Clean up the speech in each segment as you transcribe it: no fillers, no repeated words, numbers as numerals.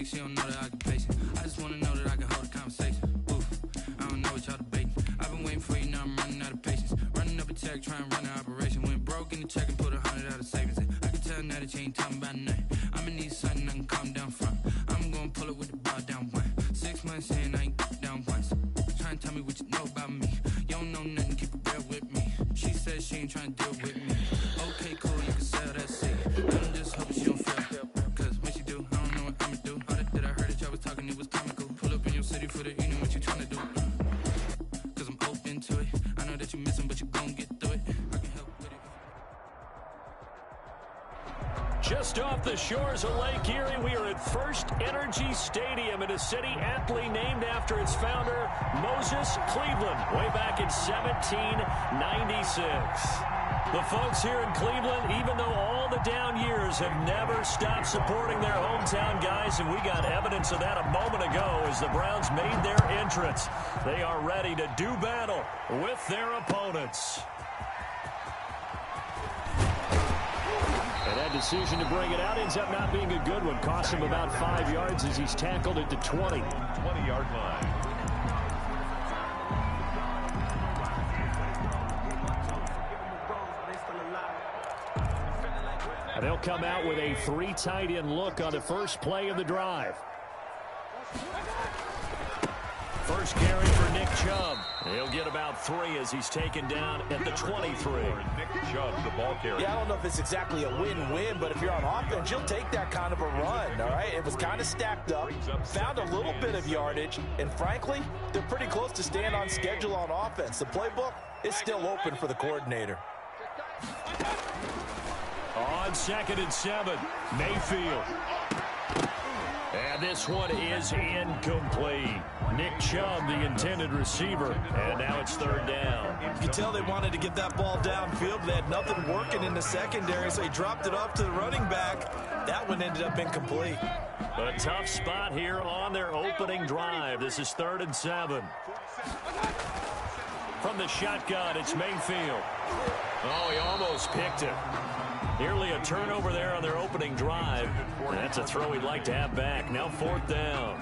fake, she don't know the occupation. I just wanna know that I can hold a conversation. Oof, I don't know what y'all debating. I've been waiting for you, now I'm running out of patience. Running up a check, trying to run an operation. Went broke in the check and put 100 out of savings. I can tell now that you ain't talking about nothing. I'ma need something I can calm down from. I'm gonna pull it with the bar down one. 6 months in, I ain't down once. Trying to tell me what you know about me. You don't know nothing, keep it real with me. She says she ain't trying to deal with me. Okay, cool, you can sell that seat. I'm just hoping she don't feel. Cause when she do, I don't know what I'ma do. All that I heard that y'all was talking, it was comical. Pull up in your city for the evening, what you trying to do? Cause I'm open to it. I know that you're missing, but you gon' get through it. I can help with it. Just off the shores of Lake Erie, we are at First Energy Stadium in a city aptly named after its founder, Moses Cleveland, way back in 1796. The folks here in Cleveland, even though all the down years, have never stopped supporting their hometown guys, and we got evidence of that a moment ago as the Browns made their entrance. They are ready to do battle with their opponents. And that decision to bring it out ends up not being a good one. Cost him about 5 yards as he's tackled at the 20. 20-yard line. And they'll come out with a 3 tight end look on the first play of the drive. First carry for Nick Chubb. He'll get about 3 as he's taken down at the 23. Nick Chubb, the ball carrier. Yeah, I don't know if it's exactly a win-win, but if you're on offense, you'll take that kind of a run, all right? It was kind of stacked up, found a little bit of yardage, and frankly, they're pretty close to staying on schedule on offense. The playbook is still open for the coordinator. On 2nd and 7, Mayfield. And this one is incomplete. Nick Chubb, the intended receiver, and now it's 3rd down. You can tell they wanted to get that ball downfield. They had nothing working in the secondary, so he dropped it off to the running back. That one ended up incomplete. A tough spot here on their opening drive. This is 3rd and 7. From the shotgun, it's Mayfield. Oh, he almost picked it. Nearly a turnover there on their opening drive. And that's a throw he'd like to have back. Now 4th down.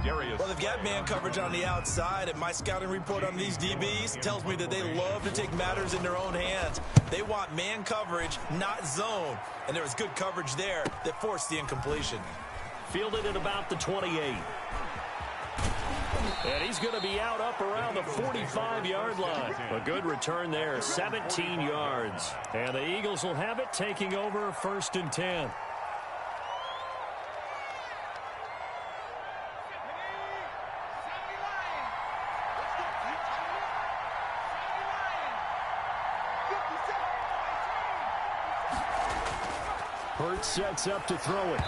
Well, they've got man coverage on the outside, and my scouting report on these DBs tells me that they love to take matters in their own hands. They want man coverage, not zone. And there was good coverage there that forced the incompletion. Fielded at about the 28. And he's going to be out up around the 45-yard line. A good return there, 17 yards. And the Eagles will have it, taking over 1st and 10. Hurts sets up to throw it.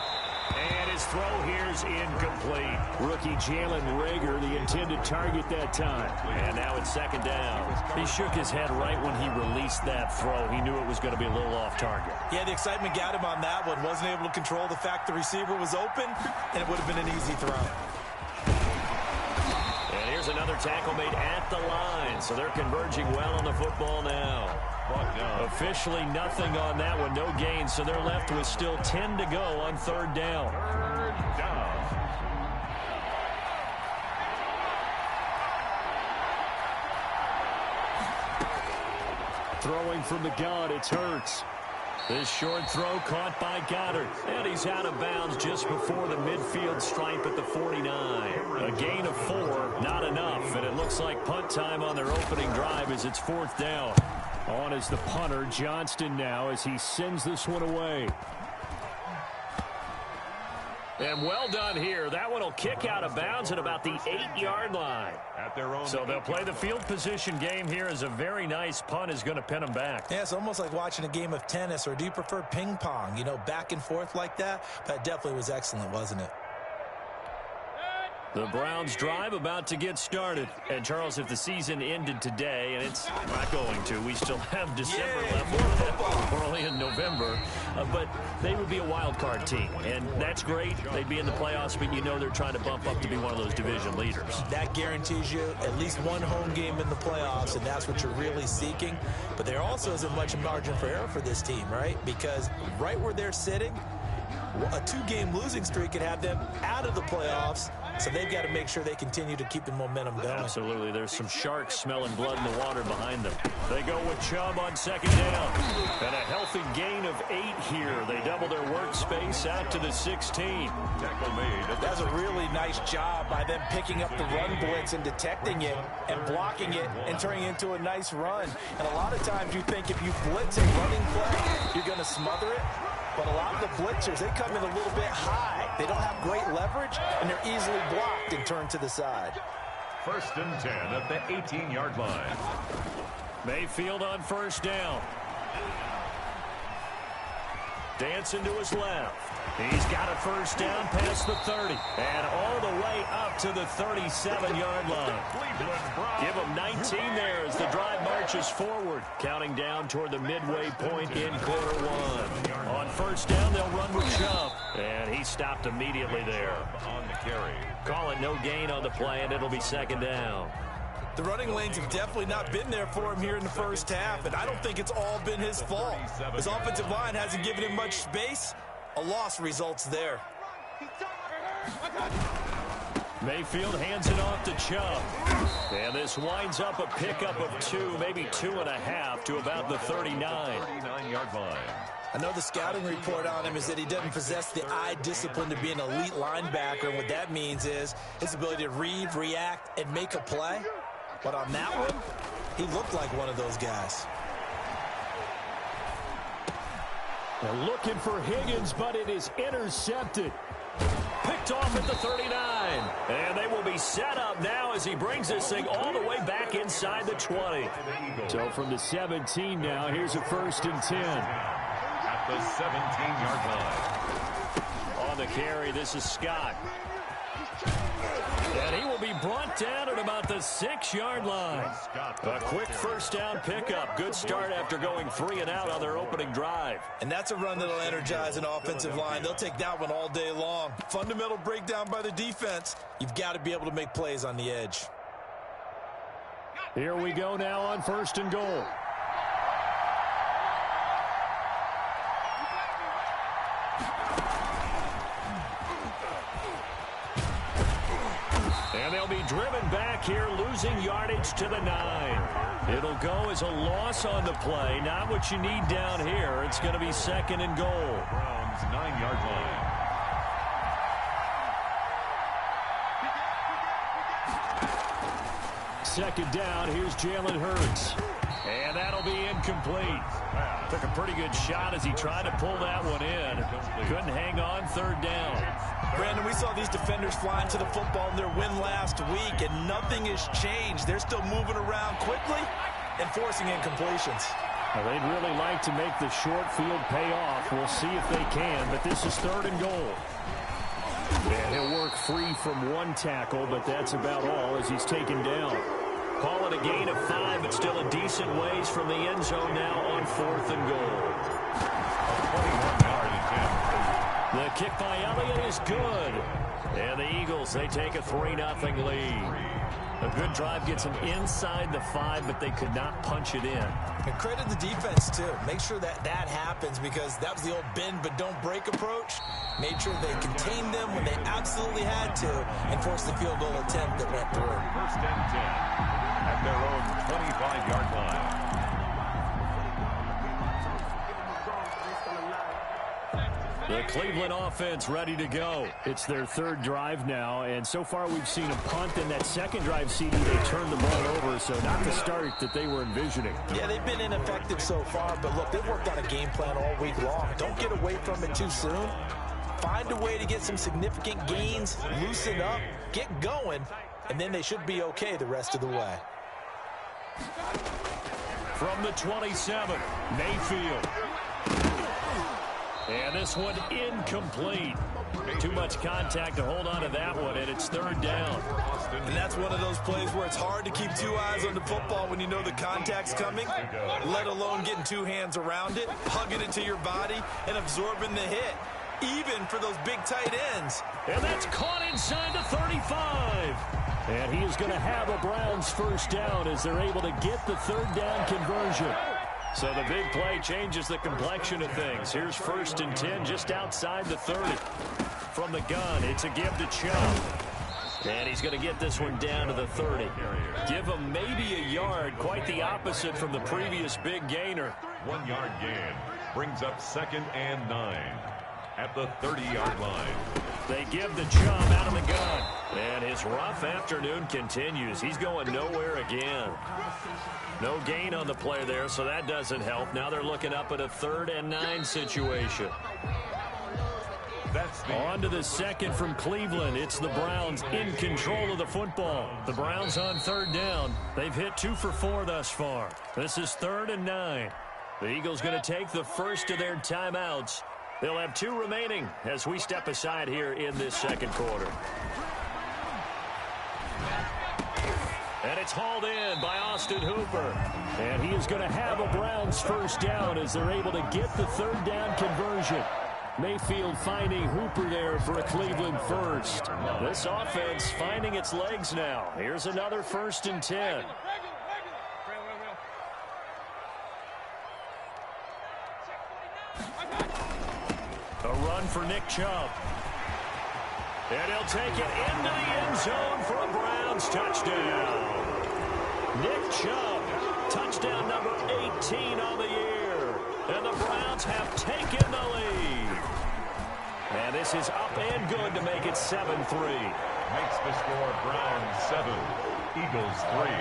And his throw here is incomplete. Rookie Jalen Reagor, the intended target that time. And now it's 2nd down. He shook his head right when he released that throw. He knew it was going to be a little off target. Yeah, the excitement got him on that one. Wasn't able to control the fact the receiver was open, and it would have been an easy throw. And here's another tackle made at the line. So they're converging well on the football now. Officially nothing on that one, no gain, so they're left with still 10 to go on 3rd down. Throwing from the gun, it's Hurts. This short throw caught by Goddard, and he's out of bounds just before the midfield stripe at the 49. A gain of 4, not enough, and it looks like punt time on their opening drive as it's 4th down. On is the punter, Johnston, now as he sends this one away. And well done here. That one will kick out of bounds at about the 8-yard line. At their own. So they'll play the field position game here as a very nice punt is going to pin them back. Yeah, it's almost like watching a game of tennis, or do you prefer ping pong? You know, back and forth like that? That definitely was excellent, wasn't it? The Browns drive about to get started. And, Charles, if the season ended today, and it's not going to, we still have December left. We're only in November. But they would be a wild card team. And that's great. They'd be in the playoffs, but you know they're trying to bump up to be one of those division leaders. That guarantees you at least one home game in the playoffs, and that's what you're really seeking. But there also isn't much margin for error for this team, right? Because right where they're sitting, A 2-game losing streak could have them out of the playoffs, so they've got to make sure they continue to keep the momentum going. Absolutely. There's some sharks smelling blood in the water behind them. They go with Chubb on second down. And a healthy gain of 8 here. They double their workspace out to the 16. Tackle made. That's a really nice job by them picking up the run blitz and detecting it and blocking it and turning it into a nice run. And a lot of times you think if you blitz a running play, you're going to smother it. But a lot of the blitzers, they come in a little bit high. They don't have great leverage, and they're easily blocked and turned to the side. 1st and 10 at the 18-yard line. Mayfield on first down. Dancing to his left. He's got a first down past the 30. And all the way up to the 37-yard line. Give him 19 there as the drive marches forward. Counting down toward the midway point in quarter 1. On first down, they'll run with Chubb. And he stopped immediately there. On the carry. Call it no gain on the play, and it'll be second down. The running lanes have definitely not been there for him here in the first half, and I don't think it's all been his fault. His offensive line hasn't given him much space. A loss results there. Mayfield hands it off to Chubb. And this winds up a pickup of 2, maybe 2.5 to about the 39. 39-yard line. I know the scouting report on him is that he doesn't possess the eye discipline to be an elite linebacker, and what that means is his ability to read, react, and make a play. But on that one, he looked like one of those guys. They're looking for Higgins, but it is intercepted. Picked off at the 39. And they will be set up now as he brings this thing all the way back inside the 20. So from the 17 now, here's a 1st and 10. At the 17-yard line. On the carry, this is Scott. And he will be brought down at about the 6-yard line. A quick first down pickup. Good start after going 3 and out on their opening drive. And that's a run that'll energize an offensive line. They'll take that one all day long. Fundamental breakdown by the defense. You've got to be able to make plays on the edge. Here we go now on 1st and goal. And they'll be driven back here, losing yardage to the 9. It'll go as a loss on the play. Not what you need down here. It's going to be 2nd and goal. Browns 9-yard line. Second down, here's Jalen Hurts. And that'll be incomplete. Took a pretty good shot as he tried to pull that one in. Couldn't hang on 3rd down. Brandon, we saw these defenders flying to the football in their win last week, and nothing has changed. They're still moving around quickly and forcing incompletions. Well, they'd really like to make the short field pay off. We'll see if they can, but this is 3rd and goal. And he'll work free from 1 tackle, but that's about all as he's taken down. Call it a gain of 5, but still a decent ways from the end zone now on 4th and goal. 21-yard attempt. The kick by Elliott is good. And the Eagles, they take a 3-0 lead. A good drive gets them inside the 5, but they could not punch it in. And credit the defense, too. Make sure that happens because that was the old bend but don't break approach. Made sure they contained them when they absolutely had to and forced the field goal attempt that went through. 1st and 10 at their own 25-yard line. The Cleveland offense ready to go. It's their 3rd drive now, and so far we've seen a punt. In that 2nd drive, CD, they turned the ball over, so not the start that they were envisioning. Yeah, they've been ineffective so far, but look, they've worked on a game plan all week long. Don't get away from it too soon. Find a way to get some significant gains, loosen up, get going, and then they should be okay the rest of the way. From the 27, Mayfield. And this one incomplete. Too much contact to hold on to that one, and it's 3rd down. And that's one of those plays where it's hard to keep 2 eyes on the football when you know the contact's coming, let alone getting 2 hands around it, hugging it to your body, and absorbing the hit, even for those big tight ends. And that's caught inside the 35. And he is going to have a Browns 1st down as they're able to get the 3rd down conversion. So the big play changes the complexion of things. Here's 1st and 10 just outside the 30. From the gun, it's a give to Chubb. And he's going to get this one down to the 30. Give him maybe a yard, quite the opposite from the previous big gainer. 1 yard gain brings up 2nd and 9 at the 30-yard line. They give the Chubb out of the gun. And his rough afternoon continues. He's going nowhere again. No gain on the play there, so that doesn't help. Now they're looking up at a 3rd and 9 situation. On to the 2nd from Cleveland. It's the Browns in control of the football. The Browns on 3rd down. They've hit 2 for 4 thus far. This is 3rd and 9. The Eagles going to take the first of their timeouts. They'll have 2 remaining as we step aside here in this 2nd quarter. And it's hauled in by Austin Hooper. And he is going to have a Browns first down as they're able to get the 3rd down conversion. Mayfield finding Hooper there for a Cleveland first. This offense finding its legs now. Here's another 1st and 10. A run for Nick Chubb. And he'll take it into the end zone for a Browns touchdown. Nick Chubb, touchdown number 18 on the year. And the Browns have taken the lead. And this is up and good to make it 7-3. Makes the score Browns 7, Eagles 3.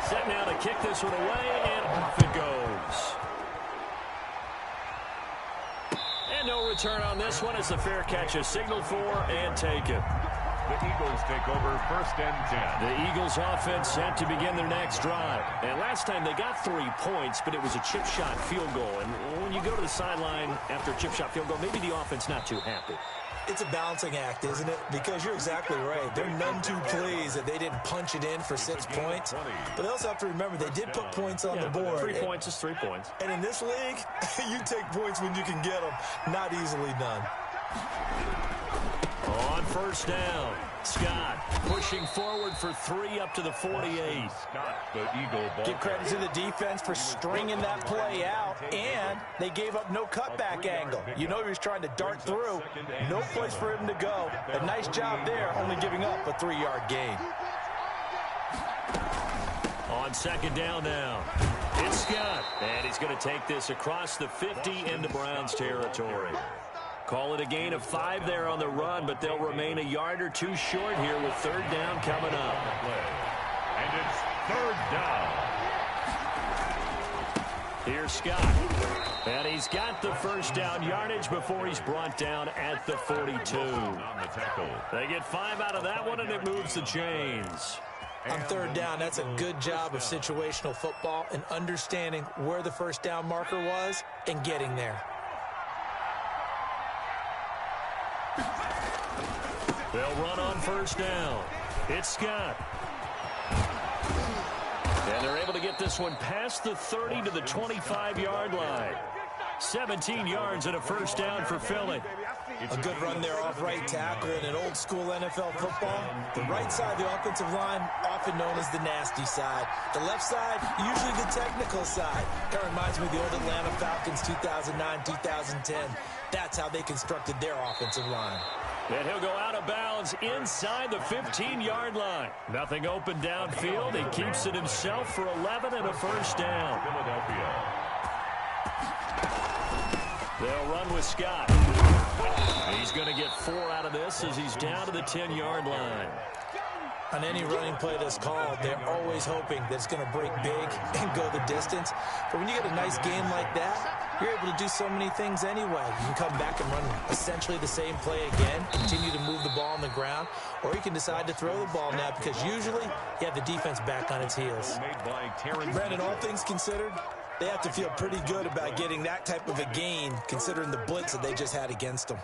Set now to kick this one away, and off it goes. And no return on this one as the fair catch is signaled for and taken. The Eagles take over 1st and 10. The Eagles offense set to begin their next drive. And last time they got 3 points, but it was a chip shot field goal. And when you go to the sideline after a chip shot field goal, maybe the offense not too happy. It's a balancing act, isn't it? Because you're exactly right. They're none too pleased that they didn't punch it in for 6 points. But they also have to remember they did put points on the board. 3 points is 3 points. And in this league, you take points when you can get them. Not easily done. On 1st down, Scott pushing forward for 3 up to the 48. Scott, the Eagle ball. Give credit to the defense for stringing that play out, and they gave up no cutback angle. You know he was trying to dart through. No place for him to go. A nice job there, only giving up a 3-yard gain. On 2nd down now, it's Scott. And he's going to take this across the 50 into Browns territory. Call it a gain of 5 there on the run, but they'll remain a yard or 2 short here with 3rd down coming up. And it's 3rd down. Here's Scott. And he's got the first down yardage before he's brought down at the 42. They get 5 out of that one, and it moves the chains. On 3rd down, that's a good job of situational football and understanding where the first down marker was and getting there. They'll run on 1st down. It's Scott. And they're able to get this one past the 30 to the 25-yard line. 17 yards and a first down for Philly. A good run there off right tackle in an old-school NFL football. The right side of the offensive line, often known as the nasty side. The left side, usually the technical side. That reminds me of the old Atlanta Falcons 2009-2010. That's how they constructed their offensive line. And he'll go out of bounds inside the 15-yard line. Nothing open downfield. He keeps it himself for 11 and a first down. Philadelphia. They'll run with Scott. He's going to get 4 out of this as he's down to the 10-yard line. On any running play that's called, they're always hoping that it's going to break big and go the distance. But when you get a nice game like that, you're able to do so many things anyway. You can come back and run essentially the same play again, continue to move the ball on the ground, or you can decide to throw the ball now because usually you have the defense back on its heels. Brandon, all things considered, they have to feel pretty good about getting that type of a gain considering the blitz that they just had against them.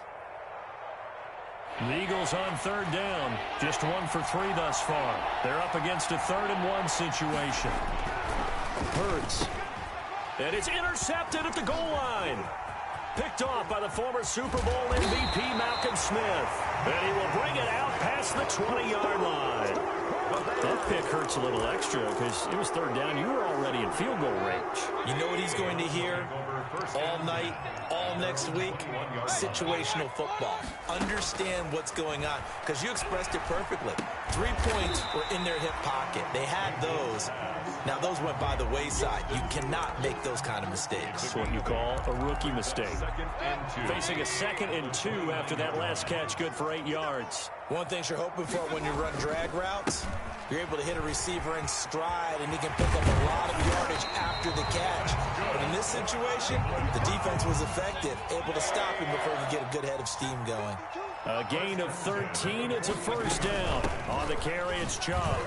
The Eagles on 3rd down, just 1 for 3 thus far. They're up against a 3rd and 1 situation. Hurts. And it's intercepted at the goal line. Picked off by the former Super Bowl MVP Malcolm Smith. And he will bring it out past the 20-yard line. That pick hurts a little extra because it was third down. You were already in field goal range. You know what he's going to hear all night, all next week? Situational football. Understand what's going on, because you expressed it perfectly. 3 points were in their hip pocket. They had those. Now, those went by the wayside. You cannot make those kind of mistakes. That's what you call a rookie mistake. Facing a 2nd and 2 after that last catch, good for 8 yards. One thing you're hoping for when you run drag routes, you're able to hit a receiver in stride, and he can pick up a lot of yardage after the catch. But in this situation, the defense was effective, able to stop him before he could get a good head of steam going. A gain of 13. It's a first down. On the carry, it's Chubb.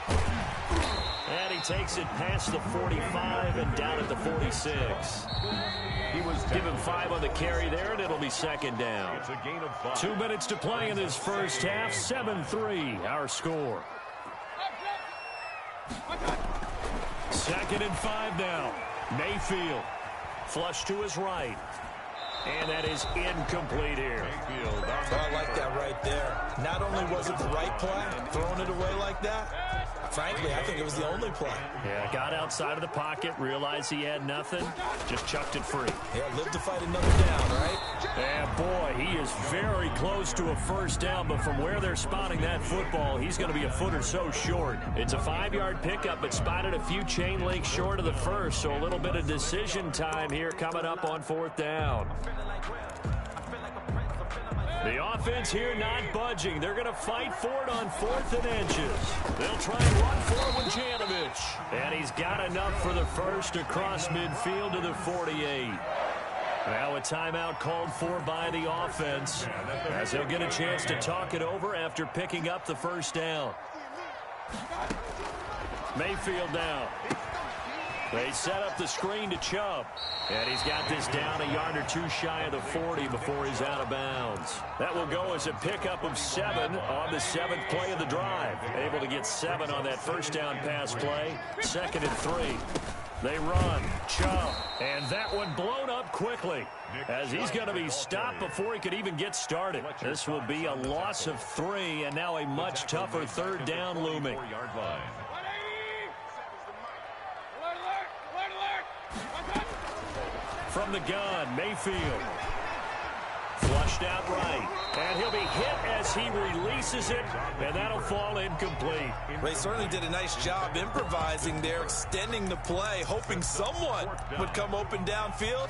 And he takes it past the 45 and down at the 46. Give him 5 on the carry there, and it'll be 2nd down. It's a gain of 5. 2 minutes to play in this first half. 7-3, our score. 2nd and 5 now. Mayfield. Flush to his right. And that is incomplete here. I like that right there. Not only was it the right play, throwing it away like that, frankly, I think it was the only play. Yeah, got outside of the pocket, realized he had nothing, just chucked it free. Yeah, live to fight another down, right? And boy, he is very close to a first down, but from where they're spotting that football, he's going to be a foot or so short. It's a 5-yard pickup, but spotted a few chain links short of the first, so a little bit of decision time here coming up on 4th down. The offense here not budging. They're going to fight for it on 4th and inches. They'll try and run for it with Janovich. And he's got enough for the first across midfield to the 48. Now a timeout called for by the offense, as they'll get a chance to talk it over after picking up the first down. Mayfield down. They set up the screen to Chubb. And he's got this down a yard or 2 shy of the 40 before he's out of bounds. That will go as a pickup of 7 on the 7th play of the drive. Able to get 7 on that first down pass play. 2nd and 3. They run. Chubb. And that one blown up quickly, as he's going to be stopped before he could even get started. This will be a loss of 3, and now a much tougher 3rd down looming. From the gun, Mayfield. Flushed out right. And he'll be hit as he releases it, and that'll fall incomplete. They certainly did a nice job improvising there, extending the play, hoping someone would come open downfield,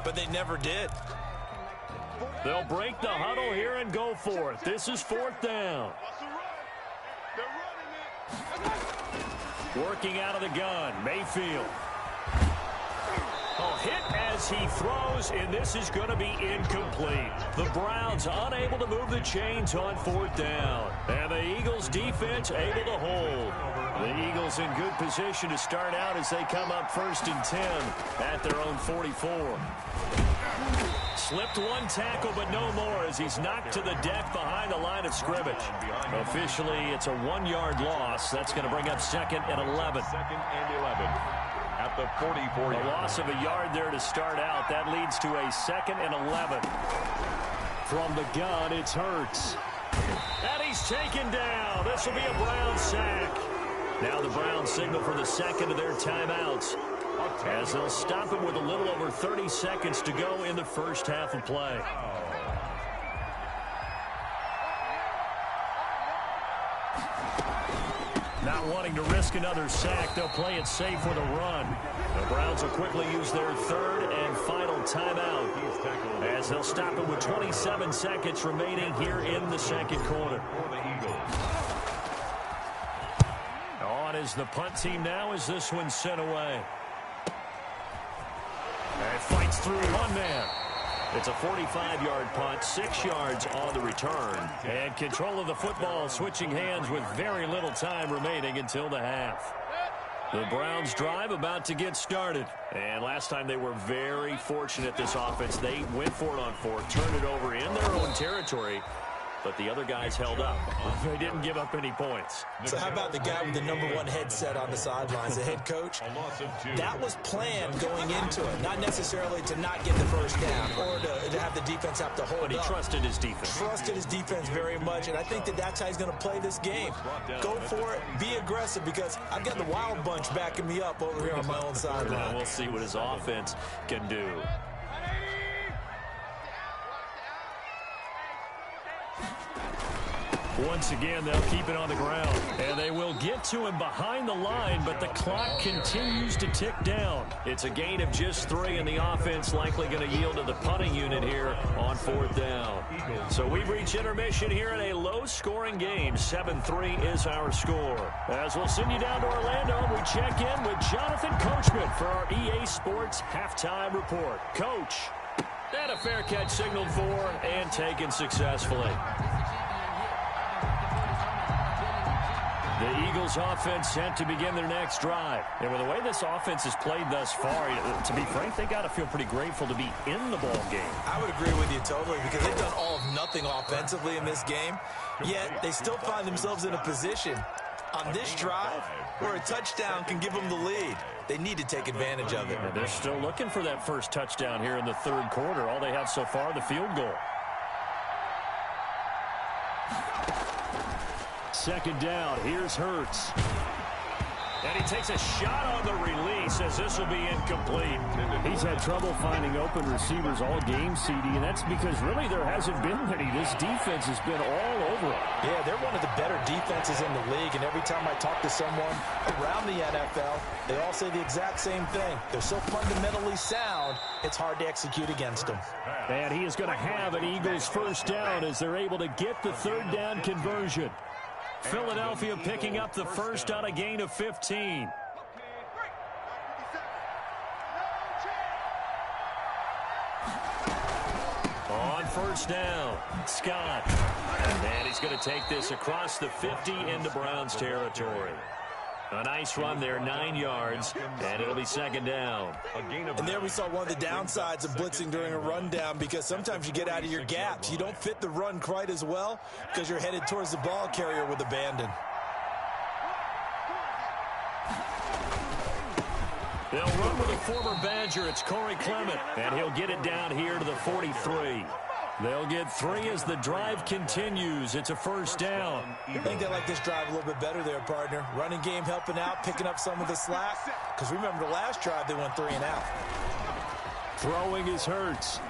but they never did. They'll break the huddle here and go for it. This is 4th down. Working out of the gun, Mayfield. Hit as he throws, and this is going to be incomplete. The Browns unable to move the chains on 4th down. And the Eagles defense able to hold. The Eagles in good position to start out as they come up 1st and 10 at their own 44. Slipped one tackle, but no more, as he's knocked to the deck behind the line of scrimmage. Officially, it's a 1-yard loss. That's going to bring up 2nd and 11. 2nd and 11. At the 44. A loss of a yard there to start out. That leads to a 2nd and 11. From the gun, it's Hurts. And he's taken down. This will be a Brown sack. Now the Browns signal for the 2nd of their timeouts, as they'll stop him with a little over 30 seconds to go in the first half of play. Not wanting to risk another sack, they'll play it safe with a run. The Browns will quickly use their 3rd and final timeout, as they'll stop it with 27 seconds remaining here in the 2nd quarter. On is the punt team now as this one's sent away. And fights through one man. It's a 45-yard punt, 6 yards on the return. And control of the football switching hands with very little time remaining until the half. The Browns drive about to get started. And last time they were very fortunate, this offense. They went for it on 4th, turned it over in their own territory, but the other guys held up. They didn't give up any points. So how about the guy with the #1 headset on the sidelines, the head coach? That was planned going into it, not necessarily to not get the first down or to have the defense have to hold up. But he trusted his defense. Trusted his defense very much, and I think that's how he's going to play this game. Go for it, be aggressive, because I've got the Wild Bunch backing me up over here on my own sideline. We'll see what his offense can do. Once again, they'll keep it on the ground. And they will get to him behind the line, but the clock continues to tick down. It's a gain of just 3, and the offense likely going to yield to the punting unit here on 4th down. So we've reached intermission here in a low-scoring game. 7-3 is our score. As we'll send you down to Orlando, we check in with Jonathan Coachman for our EA Sports Halftime Report. Coach, and a fair catch signaled for and taken successfully. The Eagles offense set to begin their next drive. And with the way this offense has played thus far, to be frank, they got to feel pretty grateful to be in the ball game. I would agree with you totally, because they've done all of nothing offensively in this game, yet they still find themselves in a position on this drive where a touchdown can give them the lead. They need to take advantage of it. And they're still looking for that first touchdown here in the 3rd quarter. All they have so far, the field goal. 2nd down. Here's Hurts. And he takes a shot on the release as this will be incomplete. He's had trouble finding open receivers all game, CD, and that's because really there hasn't been many. This defense has been all over it. Yeah, they're one of the better defenses in the league, and every time I talk to someone around the NFL, they all say the exact same thing. They're so fundamentally sound, it's hard to execute against them. And he is going to have an Eagles first down as they're able to get the 3rd down conversion. Philadelphia picking up the first on a gain of 15. On 1st down, Scott. And he's going to take this across the 50 into Browns territory. A nice run there, 9 yards, and it'll be 2nd down. And there we saw one of the downsides of blitzing during a rundown, because sometimes you get out of your gaps. You don't fit the run quite as well because you're headed towards the ball carrier with abandon. They'll run with a former Badger. It's Corey Clement, and he'll get it down here to the 43. They'll get 3 as the drive continues. It's a first down. I think they like this drive a little bit better there, partner. Running game helping out, picking up some of the slack. Because remember, the last drive they went 3 and out. Throwing is Hurts.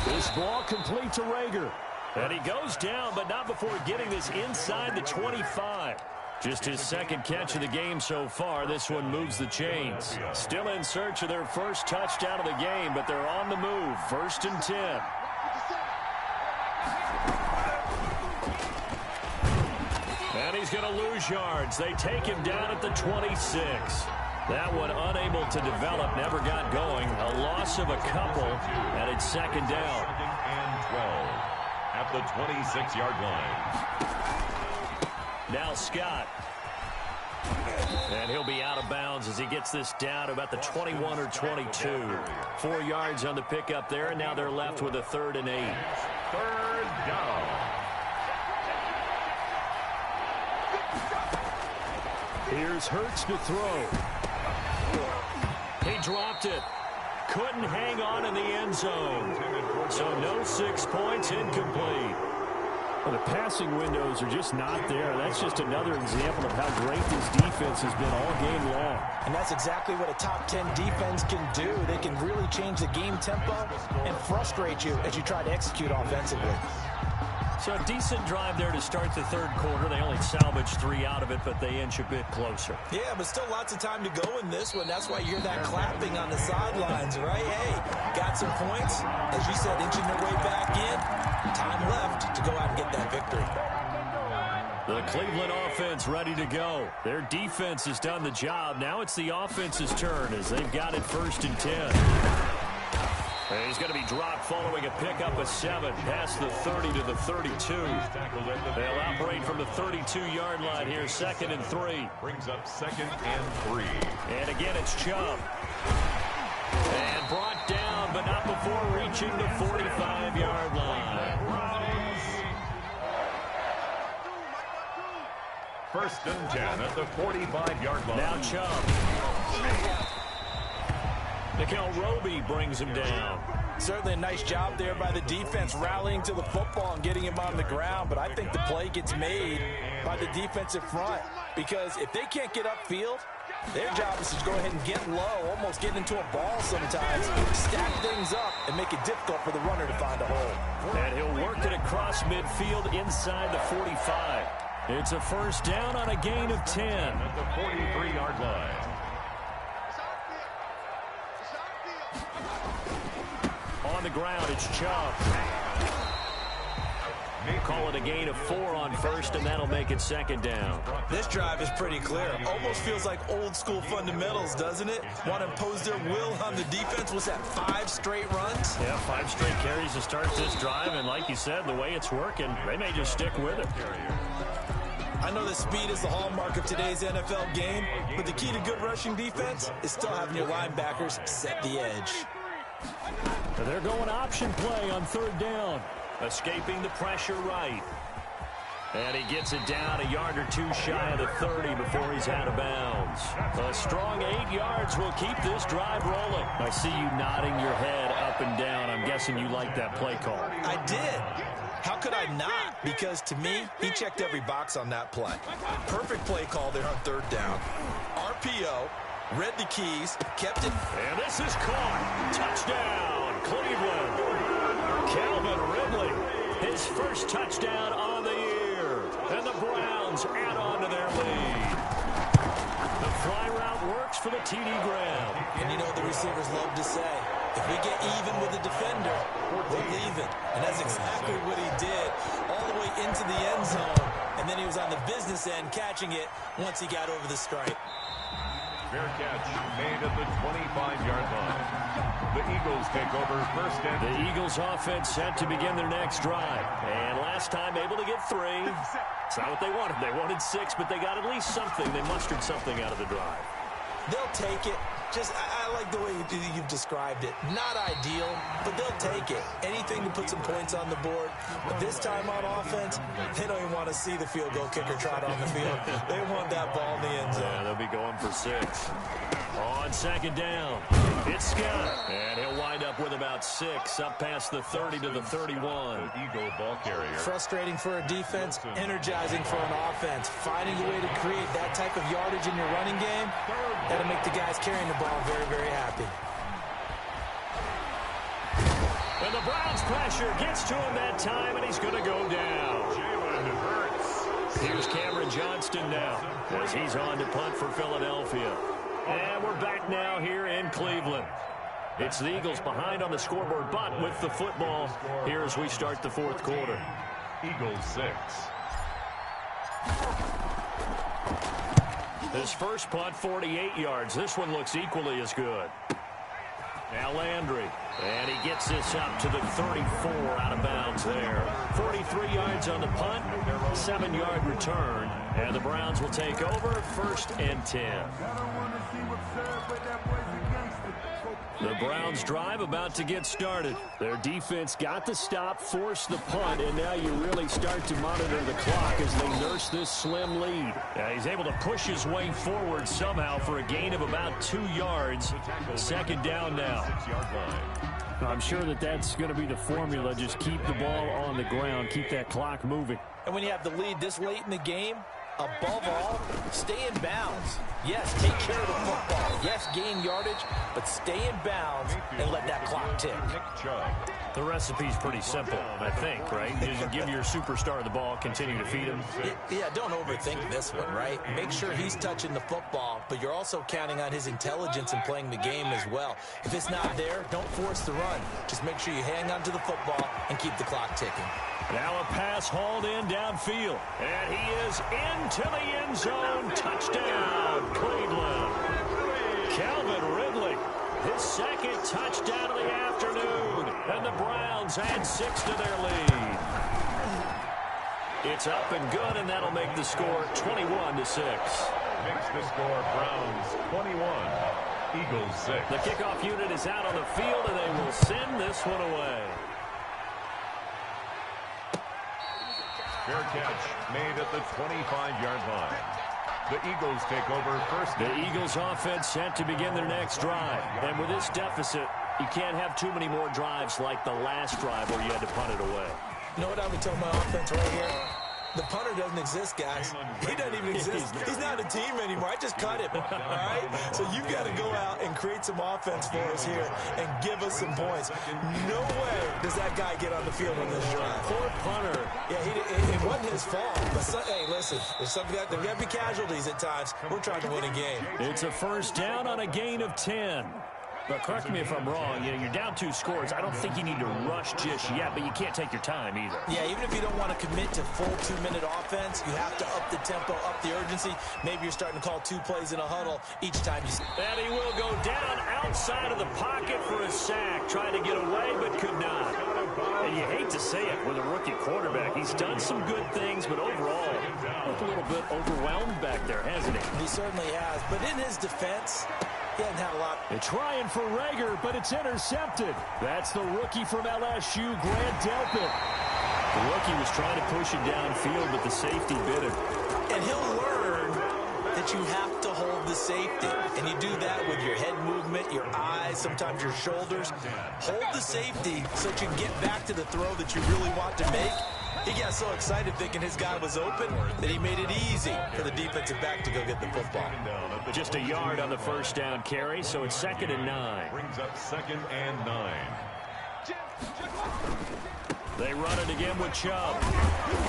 This ball complete to Rager. And he goes down, but not before getting this inside the 25. Just his 2nd catch of the game so far. This one moves the chains. Still in search of their first touchdown of the game, but they're on the move. 1st and 10. And he's going to lose yards. They take him down at the 26. That one unable to develop, never got going. A loss of a couple, and it's 2nd down. 2nd and 12 at the 26-yard line. Now Scott. And he'll be out of bounds as he gets this down to about the 21 or 22. 4 yards on the pickup there, and now they're left with a 3rd and 8. 3rd down. Here's Hurts to throw. He dropped it. Couldn't hang on in the end zone. So no 6 points, incomplete. Well, the passing windows are just not there. That's just another example of how great this defense has been all game long. And that's exactly what a top 10 defense can do. They can really change the game tempo and frustrate you as you try to execute offensively. So a decent drive there to start the 3rd quarter. They only salvaged 3 out of it, but they inch a bit closer. Yeah, but still lots of time to go in this one. That's why you hear that clapping on the sidelines, right? Hey, got some points. As you said, inching their way back in. Time left to go out and get that victory. The Cleveland offense ready to go. Their defense has done the job. Now it's the offense's turn as they've got it 1st and 10. And he's going to be dropped following a pickup of 7 past the 30 to the 32. They'll operate from the 32-yard line here, 2nd and 3. Brings up 2nd and 3. And again, it's Chubb. And brought down, but not before before reaching the 45-yard line. First and 10 at the 45-yard line. Now Chubb. Nickel Roby brings him down. Certainly a nice job there by the defense rallying to the football and getting him on the ground, but I think the play gets made by the defensive front because if they can't get upfield, their job is to go ahead and get low, almost get into a ball sometimes, stack things up, and make it difficult for the runner to find a hole. And he'll work it across midfield inside the 45. It's a first down on a gain of 10. At the 43-yard line. On the ground, it's Chubb. Call it a gain of 4 on first, and that'll make it second down. This drive is pretty clear. Almost feels like old-school fundamentals, doesn't it? Want to impose their will on the defense. Was that 5 straight runs? Yeah, 5 straight carries to start this drive, and like you said, the way it's working, they may just stick with it. I know that speed is the hallmark of today's NFL game, but the key to good rushing defense is still having your linebackers set the edge. They're going option play on third down. Escaping the pressure right. And he gets it down a yard or 2 shy of the 30 before he's out of bounds. A strong 8 yards will keep this drive rolling. I see you nodding your head up and down. I'm guessing you like that play call. I did. How could I not? Because to me, he checked every box on that play. Perfect play call there on third down. RPO, read the keys, kept it. And this is caught. Touchdown, Cleveland. Calvin Ridley, his first touchdown on the year. And the Browns add on to their lead. The fly route works for the TD Graham. And you know what the receivers love to say? If we get even with the defender, we'll leave it. And that's exactly what he did all the way into the end zone. And then he was on the business end catching it once he got over the stripe. Fair catch made at the 25-yard line. The Eagles take over first and... The Eagles offense set to begin their next drive. And last time able to get 3. It's not what they wanted. They wanted 6, but they got at least something. They mustered something out of the drive. They'll take it. Just, I like the way you've described it. Not ideal, but they'll take it. Anything to put some points on the board. But this time on offense, they don't even want to see the field goal kicker trot on the field. They want that ball in the end zone. Yeah, they'll be going for 6. On second down, it's Scott. And he'll wind up with about 6, up past the 30 to the 31. The Eagle ball carrier. Frustrating for a defense, energizing for an offense. Finding a way to create that type of yardage in your running game, that'll make the guys carrying the ball very, very happy. And the Browns pressure gets to him that time, and he's going to go down. Here's Cameron Johnston now as he's on to punt for Philadelphia. And we're back now here in Cleveland. It's the Eagles behind on the scoreboard, but with the football here as we start the fourth quarter. Eagles 6. His first punt, 48 yards. This one looks equally as good. Now Landry, and he gets this up to the 34 out of bounds there. 43 yards on the punt, 7-yard return, and the Browns will take over first and 10. The Browns drive about to get started. Their defense got the stop, forced the punt, and now you really start to monitor the clock as they nurse this slim lead. He's able to push his way forward somehow for a gain of about 2 yards. Second down now. I'm sure that's going to be the formula. Just keep the ball on the ground, keep that clock moving. And when you have the lead this late in the game, above all, stay in bounds. Yes, take care of the football. Yes, gain yardage, but stay in bounds and let that clock tick. The recipe's pretty simple, I think, right? Just give your superstar the ball, continue to feed him. Yeah, don't overthink this one, right? Make sure he's touching the football, but you're also counting on his intelligence in playing the game as well. If it's not there, don't force the run. Just make sure you hang on to the football and keep the clock ticking. Now a pass hauled in downfield. And he is into the end zone. Touchdown, Cleveland. Calvin Ridley, his second touchdown of the afternoon. And the Browns add 6 to their lead. It's up and good, and that'll make the score 21-6. Makes the score Browns 21, Eagles 6. The kickoff unit is out on the field, and they will send this one away. Fair catch made at the 25-yard line. The Eagles take over first. The Eagles offense set to begin their next drive. And with this deficit, you can't have too many more drives like the last drive where you had to punt it away. You know what I would tell my offense right here? The punter doesn't exist, guys. He doesn't even exist. He's not a team anymore. I just cut him, all right? So you've got to go out and create some offense for us here and give us some points. No way does that guy get on the field on this drive. Poor punter. Yeah, it wasn't his fault. But hey, listen, there's got to be casualties at times. We're trying to win a game. It's a first down on a gain of 10. But correct me if I'm wrong, you're down 2 scores. I don't think you need to rush just yet, but you can't take your time either. Yeah, even if you don't want to commit to full 2-minute offense, you have to up the tempo, up the urgency. Maybe you're starting to call 2 plays in a huddle each time you... And he will go down outside of the pocket for a sack. Tried to get away, but could not. And you hate to say it with a rookie quarterback. He's done some good things, but overall, looked a little bit overwhelmed back there, hasn't he? He certainly has. But in his defense... he hasn't had a lot. They're trying for Rager, but it's intercepted. That's the rookie from LSU, Grant Delpit. The rookie was trying to push it downfield, but the safety bit him. And he'll learn that you have to hold the safety. And you do that with your head movement, your eyes, sometimes your shoulders. Hold the safety so that you can get back to the throw that you really want to make. He got so excited thinking his guy was open that he made it easy for the defensive back to go get the football. Just a yard on the first down carry, so it's 2nd and 9. Brings up 2nd and 9. They run it again with Chubb.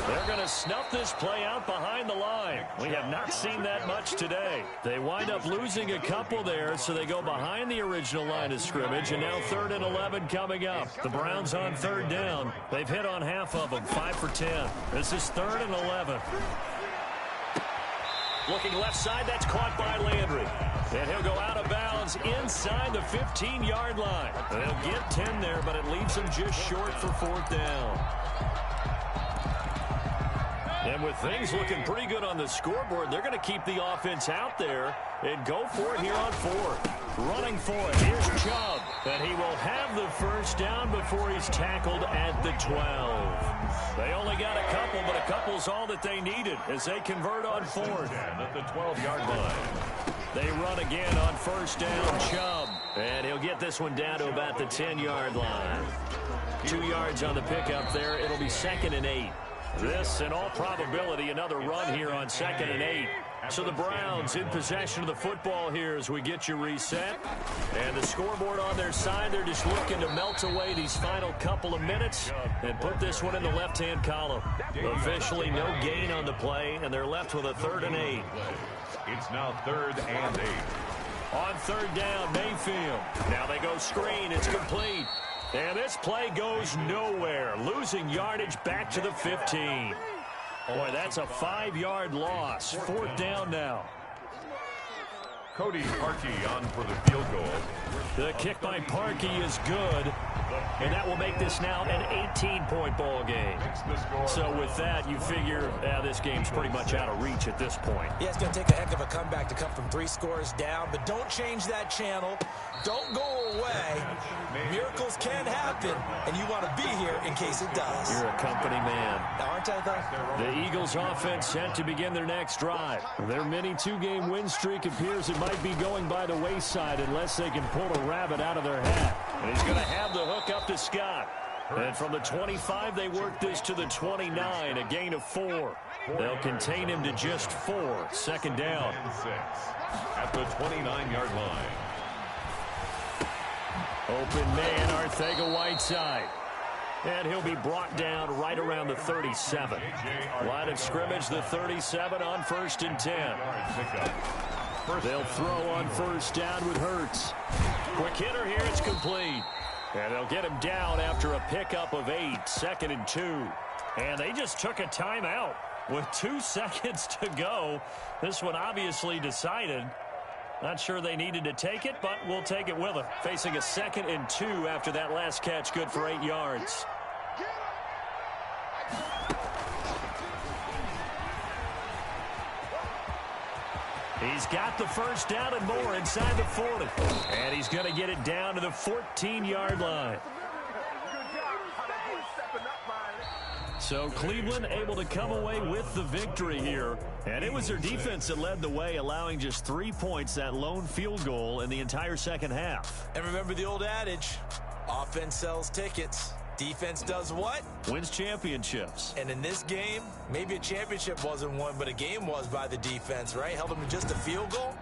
They're going to snuff this play out behind the line. We have not seen that much today. They wind up losing a couple there, so they go behind the original line of scrimmage, and now 3rd and 11 coming up. The Browns on 3rd down. They've hit on half of them, 5 for 10. This is 3rd and 11. Looking left side, that's caught by Landry. And he'll go out of bounds inside the 15-yard line. They'll get 10 there, but it leaves them just short for 4th down. And with things looking pretty good on the scoreboard, they're going to keep the offense out there and go for it here on 4th. Running for it, here's Chubb. And he will have the first down before he's tackled at the 12. They only got a couple, but a couple's all that they needed as they convert on 4th. At the 12-yard line. They run again on first down, Chubb. And he'll get this one down to about the 10-yard line. 2 yards on the pickup there. It'll be 2nd and 8. This, in all probability, another run here on 2nd and 8. So the Browns in possession of the football here as we get you reset. And the scoreboard on their side, they're just looking to melt away these final couple of minutes and put this one in the left-hand column. Officially no gain on the play, and they're left with a 3rd and 8. It's now 3rd and 8. On 3rd down, Mayfield. Now they go screen. It's complete. And this play goes nowhere. Losing yardage back to the 15. Boy, that's a 5-yard loss. 4th down now. Cody Parkey on for the field goal. The kick by Parkey is good. And that will make this now an 18-point ball game. So with that, you figure this game's pretty much out of reach at this point. Yeah, it's going to take a heck of a comeback to come from 3 scores down, but don't change that channel. Don't go away. Miracles can happen, and you want to be here in case it does. You're a company man. Aren't I, though? The Eagles offense set to begin their next drive. Their mini 2-game win streak appears it might be going by the wayside unless they can pull a rabbit out of their hat. And he's going to have the hook up to Scott. And from the 25, they work this to the 29, a gain of 4. They'll contain him to just 4. 2nd down. 6 at the 29-yard line. Open man, Arcega-Whiteside. And he'll be brought down right around the 37. Line of scrimmage, the 37 on 1st and 10. They'll throw on 1st down with Hurts. Quick hitter here, it's complete. And they'll get him down after a pickup of 8, 2nd and 2. And they just took a timeout with 2 seconds to go. This one obviously decided. Not sure they needed to take it, but we'll take it with them. Facing a 2nd and 2 after that last catch, good for 8 yards. He He's got the first down and more inside the 40. And he's going to get it down to the 14-yard line. So Cleveland able to come away with the victory here. And it was their defense that led the way, allowing just 3 points, that lone field goal in the entire second half. And remember the old adage, offense sells tickets. Defense does what? Wins championships. And in this game, maybe a championship wasn't won, but a game was by the defense, right? Held them to just a field goal.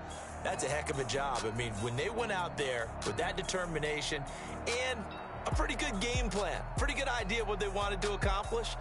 That's a heck of a job. I mean, when they went out there with that determination and a pretty good game plan, pretty good idea what they wanted to accomplish,